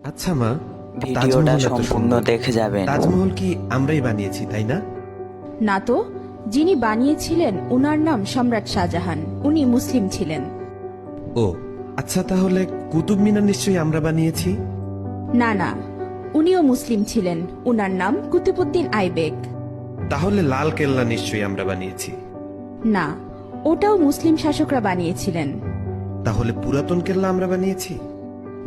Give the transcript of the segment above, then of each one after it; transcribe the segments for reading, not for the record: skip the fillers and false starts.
আচ্ছা মা, ভিডিওটা তাজমহল এত সম্পূর্ণ সুন্দর। দেখে যাবেন। তাজমহল কি আমরাই বানিয়েছি, তাই না? না তো, যিনি বানিয়েছিলেন উনার নাম সম্রাট শাহজাহান। উনি মুসলিম ছিলেন। ও আচ্ছা, তাহলে কুতুব মিনার নিশ্চয়ই আমরা বানিয়েছি। না না, উনিও মুসলিম ছিলেন। উনার নাম কুতুবউদ্দিন আইবেক। তাহলে লাল কেল্লা নিশ্চয়ই আমরা বানিয়েছি। না, ওটাও মুসলিম শাসকরা বানিয়েছিলেন। তাহলে পুরাতন কেল্লা আমরা বানিয়েছি।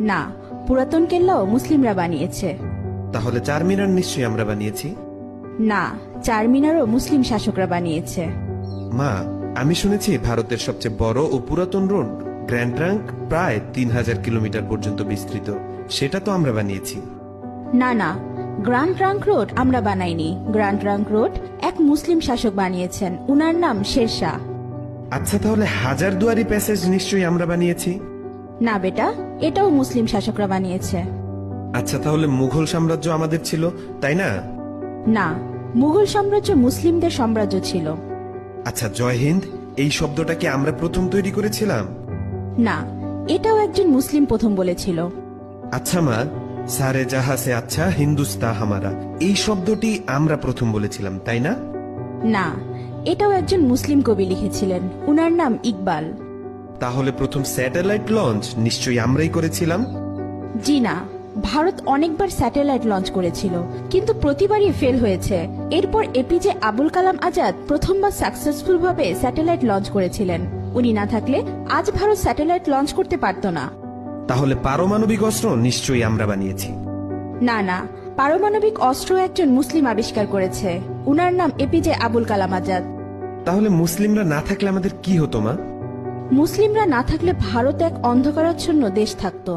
না, পুরাতন কেল্লাও মুসলিমরা বানিয়েছে। তাহলে চার মিনার নিশ্চয়ই আমরা বানিয়েছি। না, চারমিনারও মুসলিম শাসকরা বানিয়েছে। মা, আমি শুনেছি ভারতের সবচেয়ে বড় ও পুরাতন রোড গ্র্যান্ড ট্রাঙ্ক প্রায় 3000 কিলোমিটার পর্যন্ত বিস্তৃত। সেটা তো আমরা বানিয়েছি। না না, গ্র্যান্ড ট্রাঙ্ক রোড আমরা বানাইনি। গ্র্যান্ড ট্রাঙ্ক রোড এক মুসলিম শাসক বানিয়েছেন। উনার নাম শেরশাহ। আচ্ছা, তাহলে হাজারদুয়ারি প্যাসেজ নিশ্চয়ই আমরা বানিয়েছি। না বেটা, এটাও মুসলিম শাসকরা বানিয়েছে। আচ্ছা, তাহলে মুঘল সাম্রাজ্য আমাদের ছিল, তাই না? না, মুঘল সাম্রাজ্য মুসলিমদের সাম্রাজ্য ছিল। আচ্ছা, জয় হিন্দ এই শব্দটা কি আমরা প্রথম তৈরি করেছিলাম? না, এটাও একজন মুসলিম প্রথম বলেছিল। আচ্ছা মা, সারে জাহা সে আচ্ছা হিন্দুস্তা হামারা এই শব্দটি আমরা প্রথম বলেছিলাম, তাই না? না, এটাও একজন মুসলিম কবি লিখেছিলেন। উনার নাম ইকবাল। তাহলে প্রথম স্যাটেলাইট লঞ্চ নিশ্চয়ই আমরাই করেছিলাম। জি না, ভারত অনেকবার স্যাটেলাইট লঞ্চ করেছিল, কিন্তু প্রতিবারই ফেল হয়েছে। এরপর এপিজে আবুল কালাম আজাদ প্রথমবার সাকসেসফুল ভাবে স্যাটেলাইট লঞ্চ করেছিলেন। উনি না থাকলে আজ ভারত স্যাটেলাইট লঞ্চ করতে পারত না। তাহলে পারমাণবিক অস্ত্র নিশ্চয়ই আমরা বানিয়েছি। না না, পারমাণবিক অস্ত্র একজন মুসলিম আবিষ্কার করেছে। উনার নাম এপিজে আবুল কালাম আজাদ। তাহলে মুসলিমরা না থাকলে আমাদের কি হতো মা? মুসলিমরা না থাকলে ভারত এক অন্ধকারাচ্ছন্ন দেশ থাকতো।